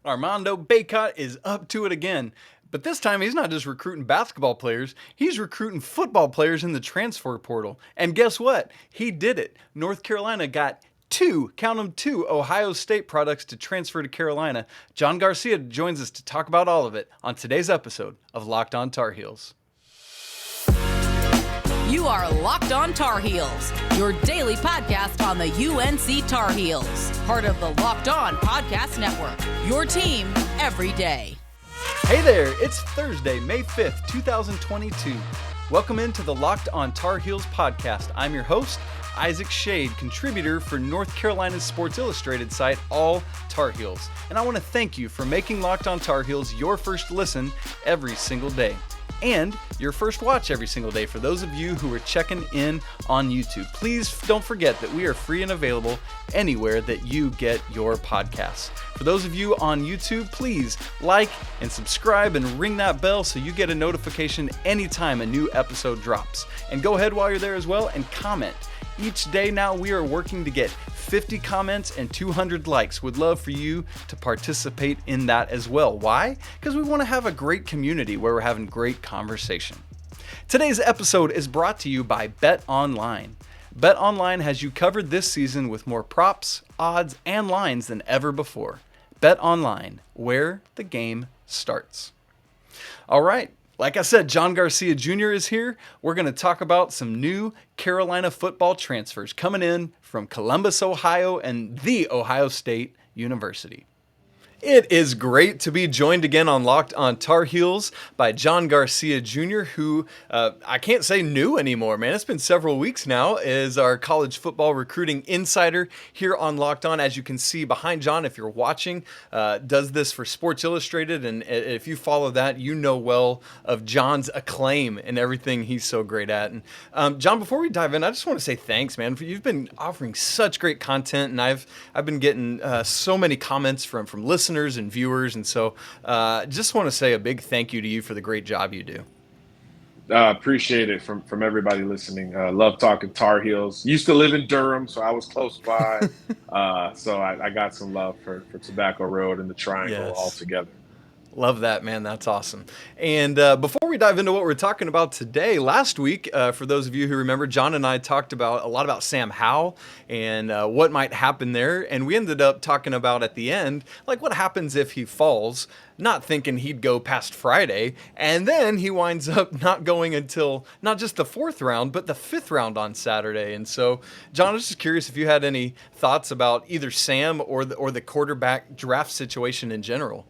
Armando Bacot is up to it again. But this time, he's not just recruiting basketball players, he's recruiting football players in the transfer portal. And guess what? He did it. North Carolina got count them, two Ohio State products to transfer to Carolina. John Garcia joins us to talk about all of it on today's episode of Locked On Tar Heels. You are Locked On Tar Heels, your daily podcast on the UNC Tar Heels, part of the Locked On Podcast Network, your team every day. Hey there, it's Thursday, May 5th, 2022. Welcome into the Locked On Tar Heels podcast. I'm your host, Isaac Schade, contributor for North Carolina's Sports Illustrated site, All Tar Heels. And I want to thank you for making Locked On Tar Heels your first listen every single day. And your first watch every single day for those of you who are checking in on YouTube. Please don't forget that we are free and available anywhere that you get your podcasts. For those of you on YouTube, please like and subscribe and ring that bell so you get a notification anytime a new episode drops. And go ahead while you're there as well and comment. Each day now we are working to get 50 comments and 200 likes. Would love for you to participate in that as well. Why? Because we want to have a great community where we're having great conversation. Today's episode is brought to you by Bet Online. Bet Online has you covered this season with more props, odds, and lines than ever before. Bet Online, where the game starts. All right. Like I said, John Garcia Jr. is here. We're going to talk about some new Carolina football transfers coming in from Columbus, Ohio, and The Ohio State University. It is great to be joined again on Locked On Tar Heels by John Garcia Jr., who I can't say new anymore, man. It's been several weeks now, is our college football recruiting insider here on Locked On. As you can see behind John, if you're watching, does this for Sports Illustrated, and if you follow that, you know well of John's acclaim and everything he's so great at. And John, before we dive in, I just want to say thanks, man. You've been offering such great content, and I've been getting so many comments from listeners and viewers, and so just want to say a big thank you to you for the great job you do. Appreciate it from everybody listening. Love talking Tar Heels. Used to live in Durham, so I was close by. So I got some love for Tobacco Road and the Triangle all together. Love that, man. That's awesome. And before we dive into what we're talking about today, last week, for those of you who remember, John and I talked a lot about Sam Howell and what might happen there. And we ended up talking about at the end, like what happens if he falls, not thinking he'd go past Friday. And then he winds up not going until not just the 4th round, but the 5th round on Saturday. And so, John, I was just curious if you had any thoughts about either Sam or the quarterback draft situation in general.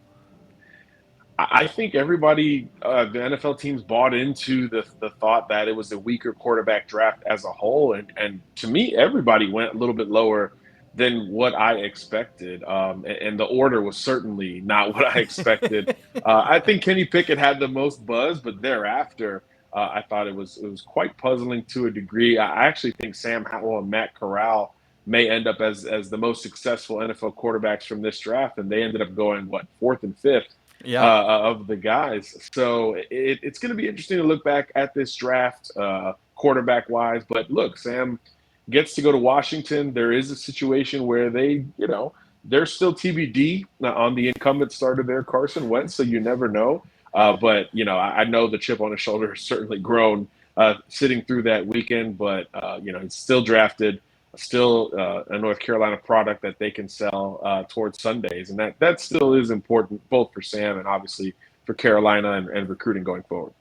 I think everybody, the NFL teams bought into the thought that it was a weaker quarterback draft as a whole. And to me, everybody went a little bit lower than what I expected. And the order was certainly not what I expected. I think Kenny Pickett had the most buzz, but thereafter, I thought it was quite puzzling to a degree. I actually think Sam Howell and Matt Corral may end up as the most successful NFL quarterbacks from this draft. And they ended up going, 4th and 5th? Of the guys. So it's going to be interesting to look back at this draft quarterback-wise. But look, Sam gets to go to Washington. There is a situation where they're still TBD on the incumbent starter there, Carson Wentz, so you never know. But, I know the chip on his shoulder has certainly grown sitting through that weekend. But, it's still drafted. Still a North Carolina product that they can sell towards Sundays. And that still is important, both for Sam and obviously for Carolina and recruiting going forward.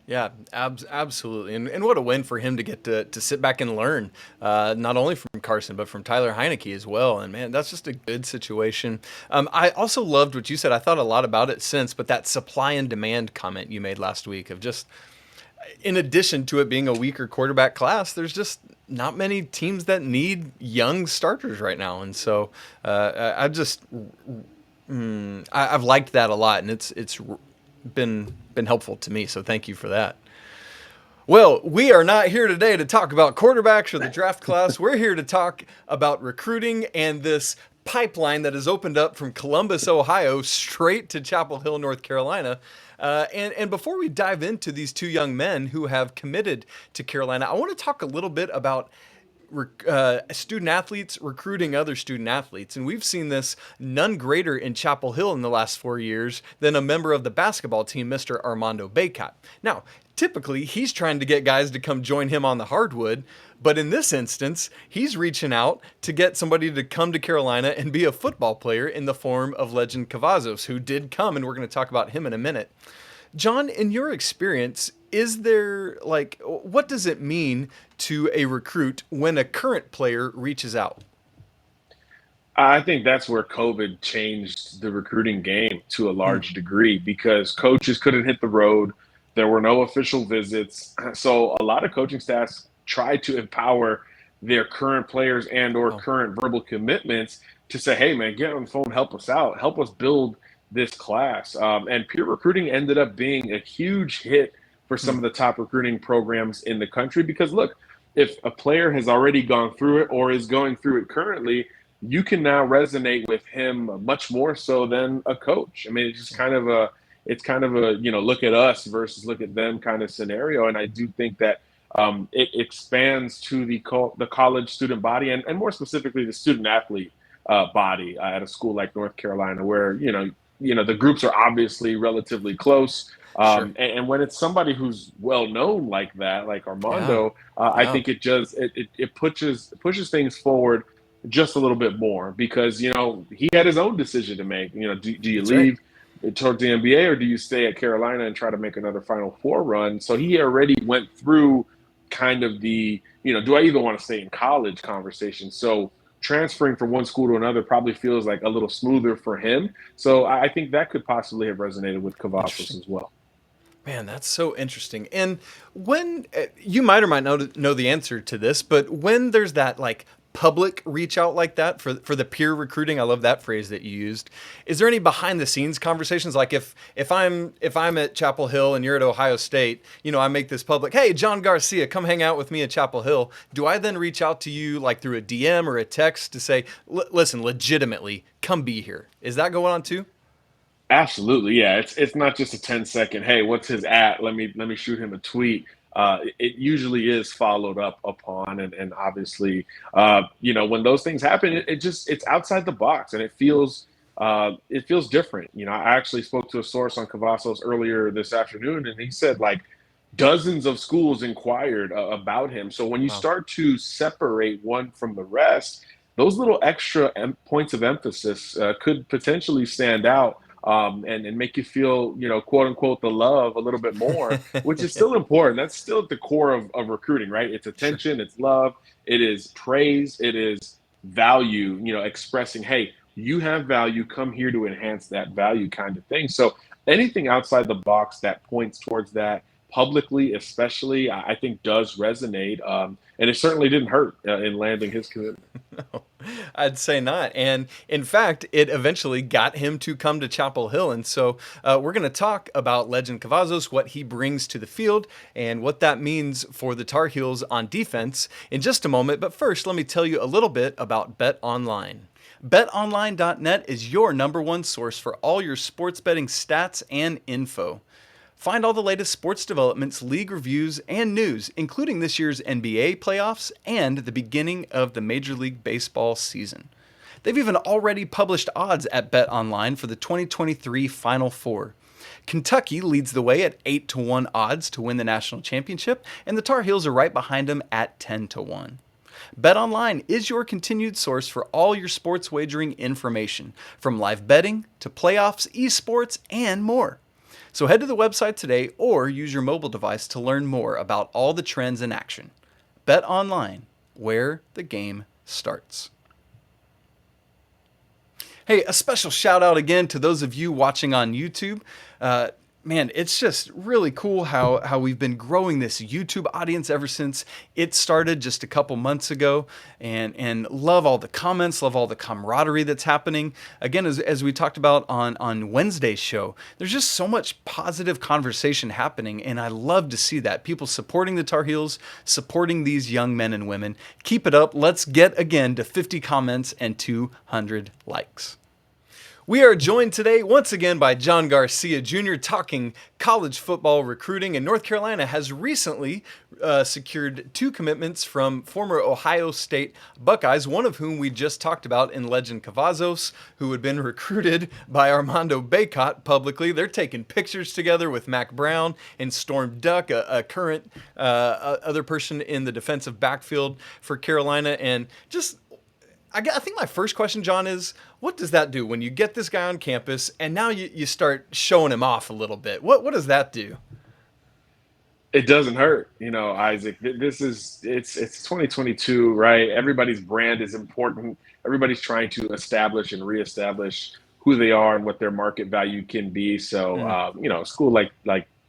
Yeah, absolutely. And what a win for him to get to sit back and learn, not only from Carson, but from Tyler Heineke as well. And, man, that's just a good situation. I also loved what you said. I thought a lot about it since, but that supply and demand comment you made last week of just, in addition to it being a weaker quarterback class, there's just not many teams that need young starters right now. And so I've liked that a lot, and it's been helpful to me. So thank you for that. Well, we are not here today to talk about quarterbacks or the draft class. We're here to talk about recruiting and this pipeline that has opened up from Columbus, Ohio, straight to Chapel Hill, North Carolina. And before we dive into these two young men who have committed to Carolina, I want to talk a little bit about student athletes recruiting other student athletes. And we've seen this none greater in Chapel Hill in the last 4 years than a member of the basketball team, Mr. Armando Bacot. Now, typically, he's trying to get guys to come join him on the hardwood, but in this instance, he's reaching out to get somebody to come to Carolina and be a football player in the form of Lejond Cavazos, who did come, and we're going to talk about him in a minute. John, in your experience, is there, what does it mean to a recruit when a current player reaches out? I think that's where COVID changed the recruiting game to a large degree because coaches couldn't hit the road. There were no official visits. So a lot of coaching staffs tried to empower their current players and or current verbal commitments to say, hey, man, get on the phone, help us out, help us build this class. And peer recruiting ended up being a huge hit for some of the top recruiting programs in the country because, look, if a player has already gone through it or is going through it currently, you can now resonate with him much more so than a coach. I mean, it's just kind of a look at us versus look at them kind of scenario. And I do think that it expands to the college student body and more specifically the student athlete body at a school like North Carolina, where the groups are obviously relatively close. Sure. And when it's somebody who's well known like that, like Armando, I think it pushes things forward just a little bit more because he had his own decision to make. Do you leave towards the NBA or do you stay at Carolina and try to make another Final Four run? So he already went through kind of the do I even want to stay in college conversation. So transferring from one school to another probably feels like a little smoother for him. So I think that could possibly have resonated with Cavazos as well. Man, that's so interesting. And when you might or might not know the answer to this, but when there's that public reach out like that for the peer recruiting, I love that phrase that you used. Is there any behind the scenes conversations? Like if I'm at Chapel Hill and you're at Ohio State, I make this public, hey, John Garcia, come hang out with me at Chapel Hill. Do I then reach out to you through a DM or a text to say, listen, legitimately, come be here? Is that going on too? Absolutely, yeah. It's not just a 10-second, hey, what's his at? Let me shoot him a tweet. It usually is followed up upon, and obviously, when those things happen, it's outside the box, and it feels different. I actually spoke to a source on Cavazos earlier this afternoon, and he said dozens of schools inquired about him. So when you start to separate one from the rest, those little extra points of emphasis could potentially stand out. And make you feel, quote unquote, the love a little bit more, which is still important. That's still at the core of recruiting, right? It's attention, It's love, it is praise, it is value, expressing, hey, you have value, come here to enhance that value kind of thing. So anything outside the box that points towards that publicly, especially, I think does resonate. And it certainly didn't hurt in landing his commitment. No, I'd say not. And in fact, it eventually got him to come to Chapel Hill. And so we're going to talk about Lejond Cavazos, what he brings to the field, and what that means for the Tar Heels on defense in just a moment. But first, let me tell you a little bit about Bet Online. BetOnline.net is your number one source for all your sports betting stats and info. Find all the latest sports developments, league reviews, and news, including this year's NBA playoffs and the beginning of the Major League Baseball season. They've even already published odds at BetOnline for the 2023 Final Four. Kentucky leads the way at 8-1 odds to win the national championship, and the Tar Heels are right behind them at 10-1. BetOnline is your continued source for all your sports wagering information, from live betting to playoffs, esports, and more. So head to the website today or use your mobile device to learn more about all the trends in action. Bet Online, where the game starts. Hey, a special shout out again to those of you watching on YouTube. Man, it's just really cool how we've been growing this YouTube audience ever since it started just a couple months ago, and love all the comments, love all the camaraderie that's happening. Again, as we talked about on Wednesday's show, there's just so much positive conversation happening, and I love to see that. People supporting the Tar Heels, supporting these young men and women. Keep it up. Let's get again to 50 comments and 200 likes. We are joined today once again by John Garcia Jr. talking college football recruiting, and North Carolina has recently secured 2 commitments from former Ohio State Buckeyes, one of whom we just talked about in Lejond Cavazos, who had been recruited by Armando Bacot publicly. They're taking pictures together with Mack and Storm Duck, a current other person in the defensive backfield for Carolina, and just I think my first question, John, is what does that do when you get this guy on campus and now you start showing him off a little bit? What does that do? It doesn't hurt, Isaac. It's 2022, right? Everybody's brand is important. Everybody's trying to establish and reestablish who they are and what their market value can be. So, a school like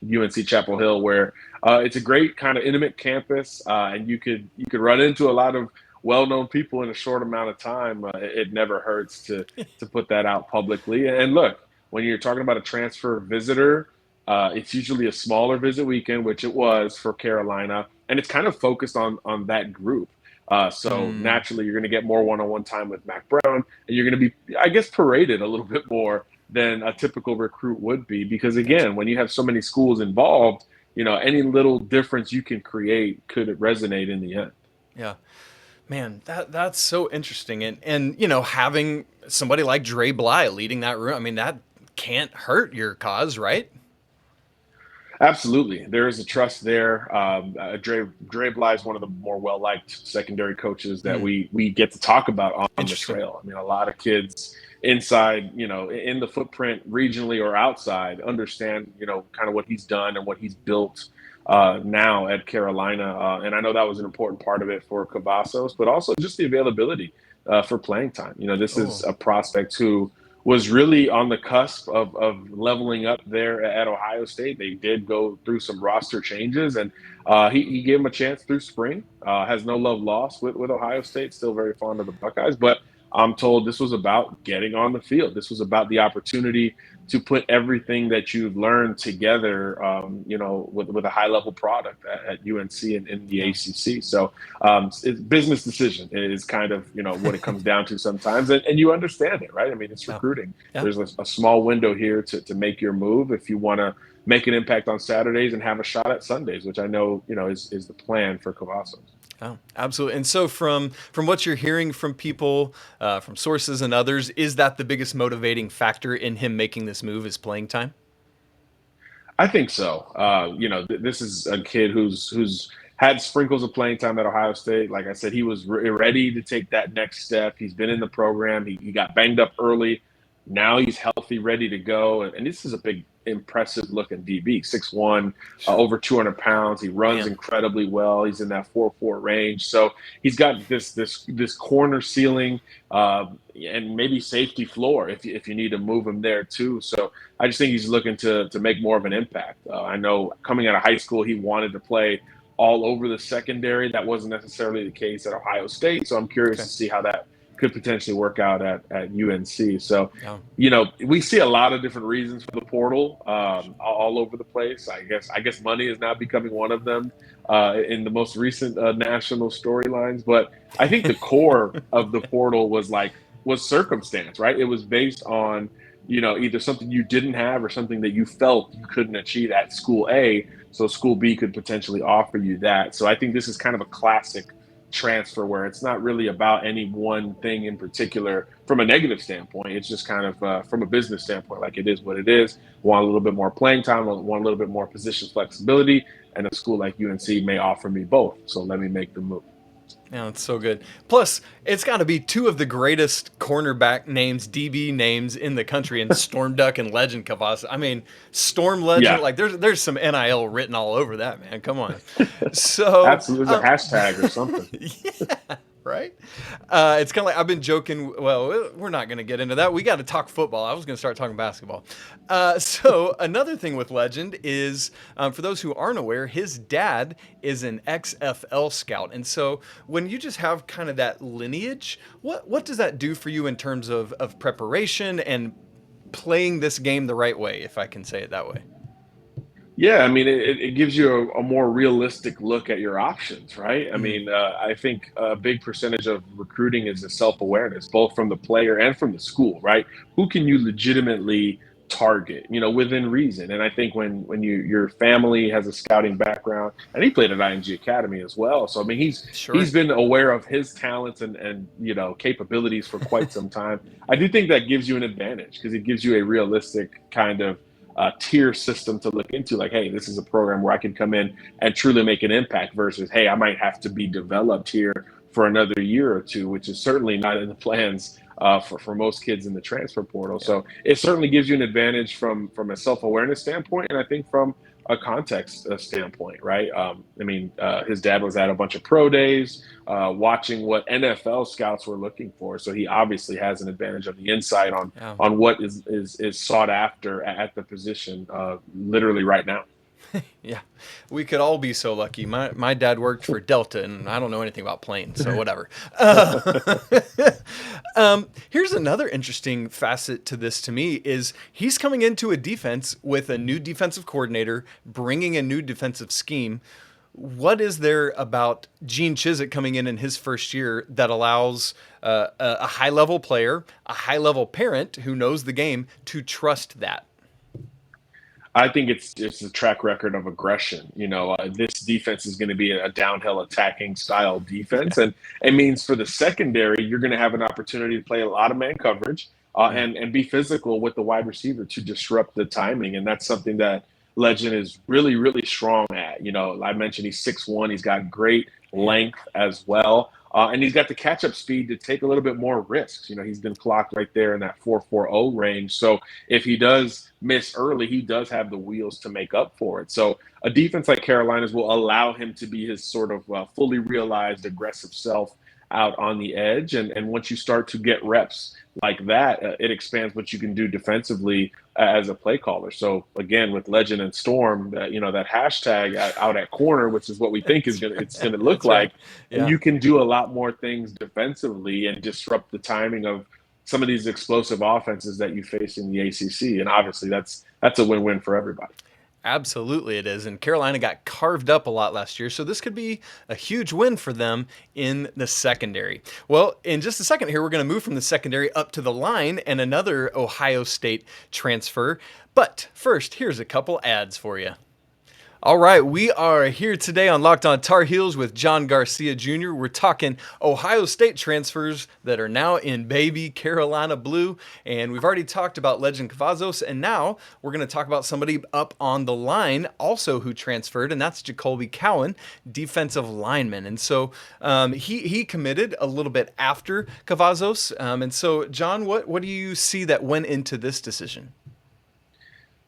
UNC Chapel Hill, where it's a great kind of intimate campus, and you could run into a lot of well-known people in a short amount of time. It never hurts to put that out publicly. And look, when you're talking about a transfer visitor, it's usually a smaller visit weekend, which it was for Carolina, and it's kind of focused on that group. So naturally, you're going to get more one-on-one time with Mack, and you're going to be, I guess, paraded a little bit more than a typical recruit would be. Because again, when you have so many schools involved, any little difference you can create could resonate in the end. Yeah. Man, that's so interesting. And having somebody like Dre Bly leading that room, I mean, that can't hurt your cause, right? Absolutely. There is a trust there. Dre Bly is one of the more well-liked secondary coaches that we get to talk about on the trail. I mean, a lot of kids inside, in the footprint regionally or outside understand, kind of what he's done and what he's built now at Carolina. And I know that was an important part of it for Cavazos, but also just the availability for playing time. This is a prospect who was really on the cusp of leveling up there at Ohio State. They did go through some roster changes, and he gave him a chance through spring. Has no love lost with Ohio State, still very fond of the Buckeyes. But I'm told this was about getting on the field. This was about the opportunity to put everything that you've learned together, with a high-level product at UNC and in the ACC. So it's business decision is kind of, what it comes down to sometimes. And you understand it, right? I mean, it's recruiting. Yeah. There's a small window here to make your move if you want to make an impact on Saturdays and have a shot at Sundays, which I know, is the plan for Cavazos. Oh, absolutely. And so from what you're hearing from people, from sources and others, is that the biggest motivating factor in him making this move is playing time? I think so. This is a kid who's had sprinkles of playing time at Ohio State. Like I said, he was ready to take that next step. He's been in the program. He got banged up early. Now he's healthy, ready to go. And this is a big, impressive looking DB, 6'1", over 200 pounds. He runs incredibly well. He's in that 4.4 range. So he's got this corner ceiling and maybe safety floor if you need to move him there too. So I just think he's looking to make more of an impact. I know coming out of high school, he wanted to play all over the secondary. That wasn't necessarily the case at Ohio State. So I'm curious to see how that could potentially work out at UNC. So, we see a lot of different reasons for the portal all over the place. I guess money is now becoming one of them in the most recent national storylines. But I think the core of the portal was circumstance, right? It was based on, either something you didn't have or something that you felt you couldn't achieve at school A. So school B could potentially offer you that. So I think this is kind of a classic transfer where it's not really about any one thing in particular from a negative standpoint. It's just kind of from a business standpoint, like it is what it is. Want a little bit more playing time, want a little bit more position flexibility, and a school like UNC may offer me both. So let me make the move. Yeah, it's so good. Plus, it's got to be 2 of the greatest cornerback names, DB names in the country, and Storm Duck and Lejond Cavazos. I mean, Storm Legend, there's some NIL written all over that, man. Come on. So absolutely, there's a hashtag or something. Yeah, right? It's kind of like I've been joking. Well, we're not going to get into that. We got to talk football. I was going to start talking basketball. So another thing with Lejond is, for those who aren't aware, his dad is an XFL scout. And so when you just have kind of that lineage, what does that do for you in terms of preparation and playing this game the right way, if I can say it that way? Yeah, I mean, it gives you a more realistic look at your options, right? I Mhm. mean, I think a big percentage of recruiting is the self-awareness, both from the player and from the school, right? Who can you legitimately target, within reason? And I think when your family has a scouting background, and he played at IMG Academy as well, so I mean, he's Sure. been aware of his talents and capabilities for quite some time. I do think that gives you an advantage because it gives you a realistic kind of tier system to look into, like, hey, this is a program where I can come in and truly make an impact versus, hey, I might have to be developed here for another year or two, which is certainly not in the plans for most kids in the transfer portal. Yeah. So it certainly gives you an advantage from a self-awareness standpoint, and I think from a context standpoint, right? I mean, his dad was at a bunch of pro days, watching what NFL scouts were looking for. So he obviously has an advantage of the insight on Yeah. what is sought after at the position, literally right now. Yeah, we could all be so lucky. My dad worked for Delta, and I don't know anything about planes, so whatever. Here's another interesting facet to this to me is he's coming into a defense with a new defensive coordinator, bringing a new defensive scheme. What is there about Gene Chizik coming in his first year that allows a high-level player, a high-level parent who knows the game to trust that? I think it's a track record of aggression. This defense is going to be a downhill attacking style defense, and it means for the secondary, you're going to have an opportunity to play a lot of man coverage and be physical with the wide receiver to disrupt the timing, and that's something that Legend is really really strong at. I mentioned he's 6'1", he's got great length as well. And he's got the catch-up speed to take a little bit more risks. He's been clocked right there in that 4.40 range. So if he does miss early, he does have the wheels to make up for it. So a defense like Carolina's will allow him to be his sort of fully realized aggressive self out on the edge. And once you start to get reps like that, it expands what you can do defensively as a play caller. So again, with Legend and Storm, that hashtag out at corner, which is what we think it's gonna look That's right. like, and Yeah. you can do a lot more things defensively and disrupt the timing of some of these explosive offenses that you face in the ACC. And obviously, that's a win-win for everybody. Absolutely, it is. And Carolina got carved up a lot last year, so this could be a huge win for them in the secondary. Well, in just a second here, we're going to move from the secondary up to the line and another Ohio State transfer. But first, here's a couple ads for you. All right, we are here today on Locked On Tar Heels with John Garcia Jr. We're talking Ohio State transfers that are now in baby Carolina blue, and we've already talked about Lejond Cavazos, and now we're going to talk about somebody up on the line also who transferred, and that's Jacolby Cowan, defensive lineman. And so he committed a little bit after Cavazos. And so, John, what do you see that went into this decision?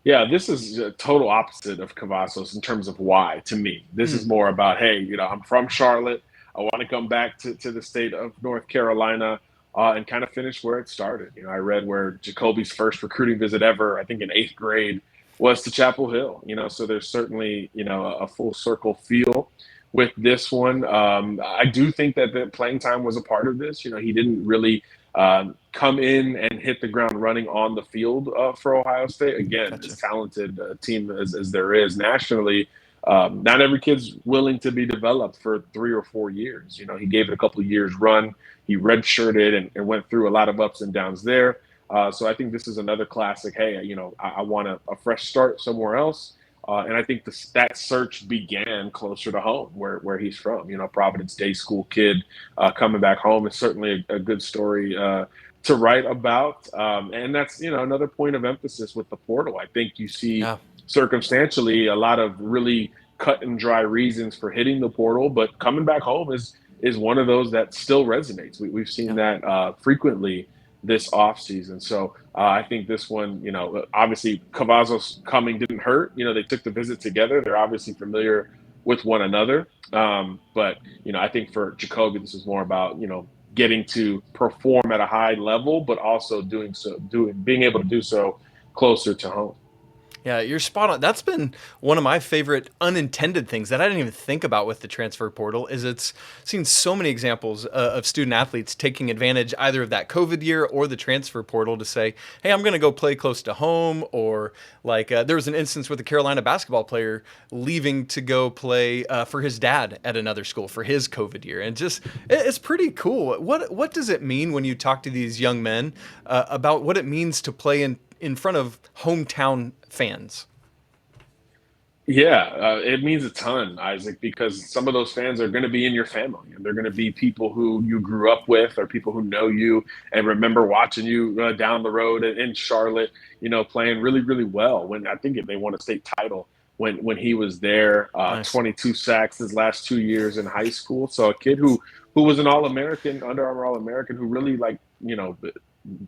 Yeah, this is a total opposite of Cavazos in terms of why, to me. This is more about, hey, I'm from Charlotte. I want to come back to the state of North Carolina and kind of finish where it started. I read where Jacolby's first recruiting visit ever, I think in 8th grade, was to Chapel Hill. So there's certainly, a full circle feel with this one. I do think that the playing time was a part of this. He didn't really come in and hit the ground running on the field for Ohio State. Again, Gotcha. as talented a team as there is nationally, not every kid's willing to be developed for 3 or 4 years. He gave it a couple of years run. He redshirted and went through a lot of ups and downs there. So I think this is another classic. Hey, I want a fresh start somewhere else. And I think that search began closer to home, where he's from. Providence Day School kid coming back home is certainly a good story to write about. And that's another point of emphasis with the portal. I think you see circumstantially a lot of really cut and dry reasons for hitting the portal, but coming back home is one of those that still resonates. We've seen that frequently this offseason. So I think this one, obviously Cavazos coming didn't hurt. They took the visit together. They're obviously familiar with one another. But I think for Jacolby, this is more about, getting to perform at a high level, but also being able to do so closer to home. Yeah, you're spot on. That's been one of my favorite unintended things that I didn't even think about with the transfer portal. Is it's seen so many examples of student athletes taking advantage either of that COVID year or the transfer portal to say, "Hey, I'm going to go play close to home." Or like there was an instance with a Carolina basketball player leaving to go play for his dad at another school for his COVID year, and just it's pretty cool. What does it mean when you talk to these young men about what it means to play in front of hometown fans? Yeah, it means a ton, Isaac, because some of those fans are going to be in your family, and they're going to be people who you grew up with, or people who know you and remember watching you down the road in Charlotte, playing really, really well. When I think they won a state title when he was there, Nice. 22 sacks his last 2 years in high school. So a kid who was an All-American, Under Armour All-American, who really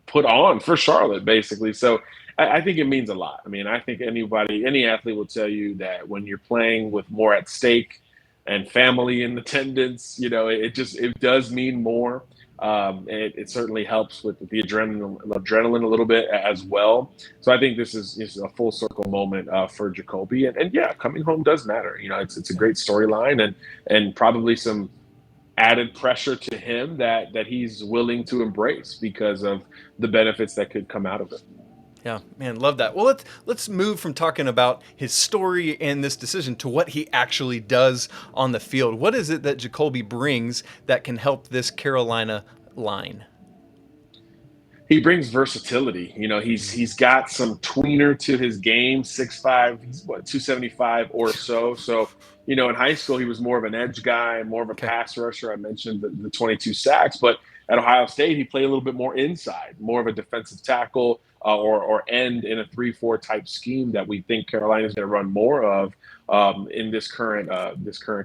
put on for Charlotte, basically. So I think it means a lot. I mean, I think any athlete will tell you that when you're playing with more at stake and family in attendance, it does mean more. It certainly helps with the adrenaline a little bit as well. So I think this is a full circle moment for Jacolby, and yeah, coming home does matter. It's a great storyline and probably some added pressure to him that he's willing to embrace because of the benefits that could come out of it. Yeah, man, love that. Well, let's move from talking about his story and this decision to what he actually does on the field. What is it that Jacolby brings that can help this Carolina line? He brings versatility. He's got some tweener to his game, 6'5", he's 275 or so. So, in high school he was more of an edge guy, more of a Okay. pass rusher. I mentioned the 22 sacks, but at Ohio State he played a little bit more inside, more of a defensive tackle or end in a 3-4 type scheme that we think Carolina is going to run more of in this current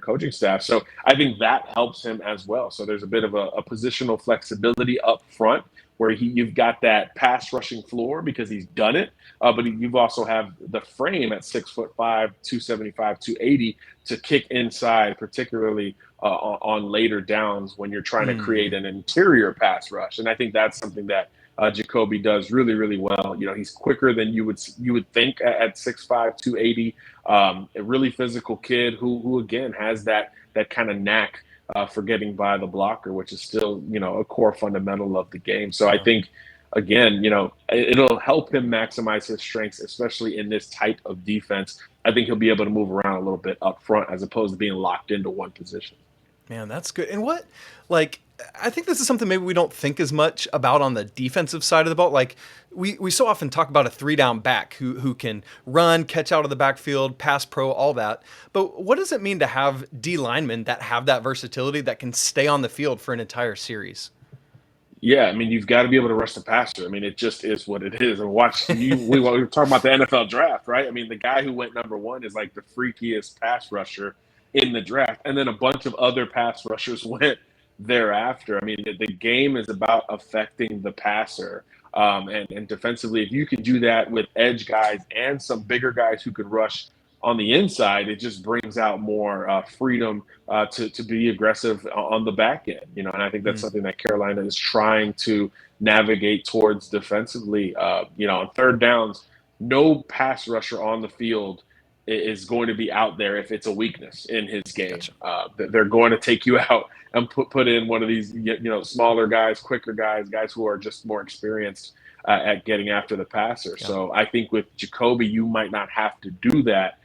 coaching staff. So I think that helps him as well. So there's a bit of a positional flexibility up front where you've got that pass rushing floor because he's done it, but you've also have the frame at 6'5", 275, 280 to kick inside, particularly on later downs when you're trying to create an interior pass rush. And I think that's something that Jacolby does really, really well. He's quicker than you would think at 6'5", 280. A really physical kid who again has that kind of knack for getting by the blocker, which is still, a core fundamental of the game. So I think, again, it'll help him maximize his strengths, especially in this type of defense. I think he'll be able to move around a little bit up front as opposed to being locked into one position. Man, that's good. And I think this is something maybe we don't think as much about on the defensive side of the ball. Like we so often talk about a 3-down back who can run, catch out of the backfield, pass pro, all that. But what does it mean to have D linemen that have that versatility that can stay on the field for an entire series? Yeah, I mean, you've got to be able to rush the passer. I mean, it just is what it is. And we were talking about the NFL draft, right? I mean, the guy who went number one is like the freakiest pass rusher in the draft. And then a bunch of other pass rushers went thereafter. I mean, the game is about affecting the passer. And defensively, if you can do that with edge guys and some bigger guys who could rush on the inside, it just brings out more freedom to be aggressive on the back end. And I think that's something that Carolina is trying to navigate towards defensively. On third downs, no pass rusher on the field is going to be out there if it's a weakness in his game. Gotcha. They're going to take you out and put in one of these, smaller guys, quicker guys who are just more experienced at getting after the passer. Yeah. So I think with Jacolby, you might not have to do that.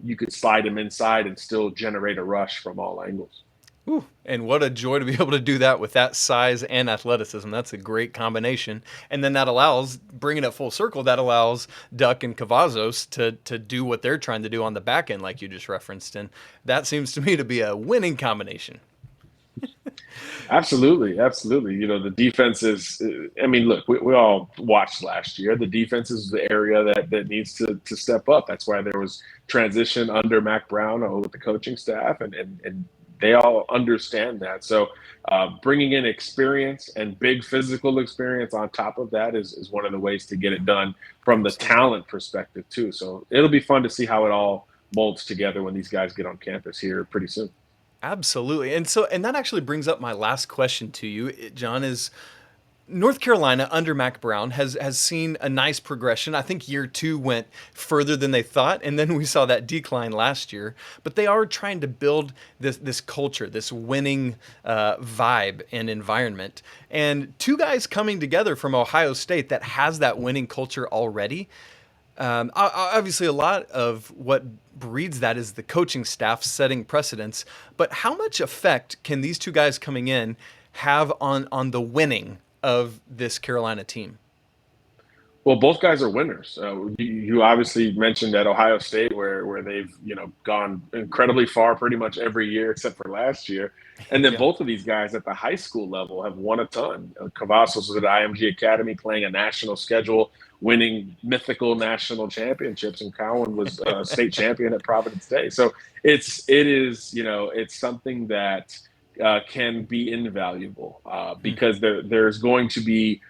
You could slide him inside and still generate a rush from all angles. Ooh, and what a joy to be able to do that with that size and athleticism. That's a great combination. And then that allows, bringing it full circle, that allows Duck and Cavazos to do what they're trying to do on the back end, like you just referenced. And that seems to me to be a winning combination. Absolutely. The defense is, I mean, look, we all watched last year. The defense is the area that needs to step up. That's why there was transition under Mack Brown with the coaching staff, and they all understand that. So bringing in experience and big physical experience on top of that is one of the ways to get it done from the talent perspective too. So it'll be fun to see how it all molds together when these guys get on campus here pretty soon. Absolutely. And that actually brings up my last question to you, John, is North Carolina under Mack Brown has seen a nice progression. I think year 2 went further than they thought, and then we saw that decline last year. But they are trying to build this culture, this winning vibe and environment. And 2 guys coming together from Ohio State that has that winning culture already. Obviously, a lot of what breeds that is the coaching staff setting precedents. But how much effect can these 2 guys coming in have on the winning of this Carolina team? Well, both guys are winners. You obviously mentioned at Ohio State where they've gone incredibly far pretty much every year except for last year, and then Yeah. both of these guys at the high school level have won a ton. Cavazos was at IMG Academy playing a national schedule, winning mythical national championships, and Cowan was state champion at Providence Day. So it is it's something that can be invaluable because there's going to be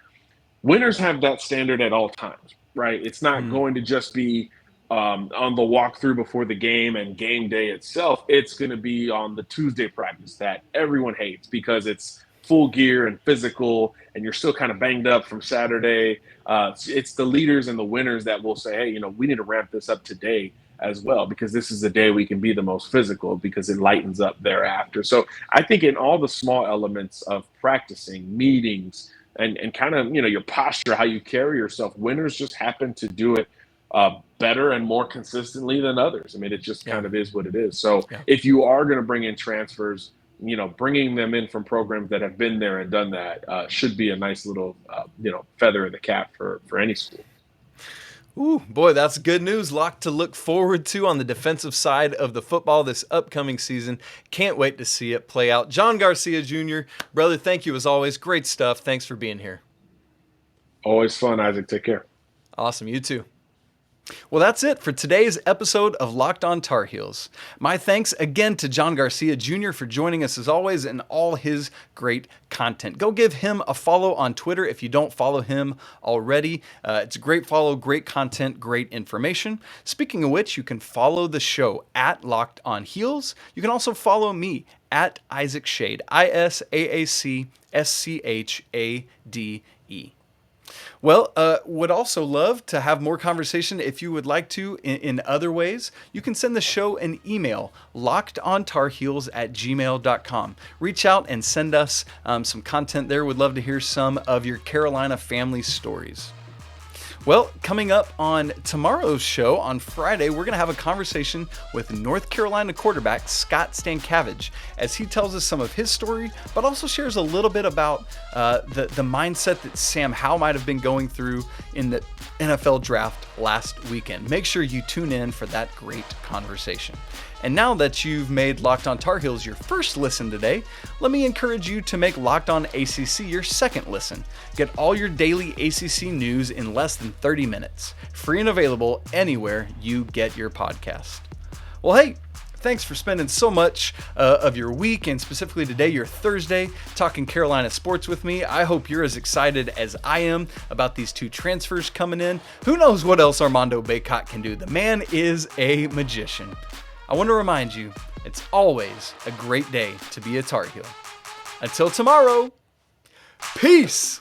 winners have that standard at all times, right? It's not going to just be on the walkthrough before the game and game day itself. It's going to be on the Tuesday practice that everyone hates because it's full gear and physical, and you're still kind of banged up from Saturday. It's the leaders and the winners that will say, hey, we need to ramp this up today as well, because this is the day we can be the most physical because it lightens up thereafter. So I think in all the small elements of practicing, meetings, and kind of, your posture, how you carry yourself, winners just happen to do it better and more consistently than others. I mean, it just kind of is what it is. So if you are going to bring in transfers, bringing them in from programs that have been there and done that should be a nice little, feather in the cap for any school. Ooh, boy, that's good news. Lot to look forward to on the defensive side of the football this upcoming season. Can't wait to see it play out. John Garcia Jr., brother, thank you as always. Great stuff. Thanks for being here. Always fun, Isaac. Take care. Awesome. You too. Well, that's it for today's episode of Locked On Tar Heels. My thanks again to John Garcia Jr. for joining us as always and all his great content. Go give him a follow on Twitter if you don't follow him already. It's a great follow, great content, great information. Speaking of which, you can follow the show at Locked On Heels. You can also follow me at Isaac Schade, ISAACSCHADE. Well, would also love to have more conversation if you would like to in other ways. You can send the show an email, lockedontarheels@gmail.com. Reach out and send us some content there. Would love to hear some of your Carolina family stories. Well, coming up on tomorrow's show on Friday, we're going to have a conversation with North Carolina quarterback Scott Stankavage as he tells us some of his story, but also shares a little bit about the mindset that Sam Howell might have been going through in the NFL draft last weekend. Make sure you tune in for that great conversation. And now that you've made Locked On Tar Heels your first listen today, let me encourage you to make Locked On ACC your second listen. Get all your daily ACC news in less than 30 minutes. Free and available anywhere you get your podcast. Well, hey, thanks for spending so much of your week, and specifically today, your Thursday, talking Carolina sports with me. I hope you're as excited as I am about these 2 transfers coming in. Who knows what else Armando Bacot can do? The man is a magician. I want to remind you, it's always a great day to be a Tar Heel. Until tomorrow, peace!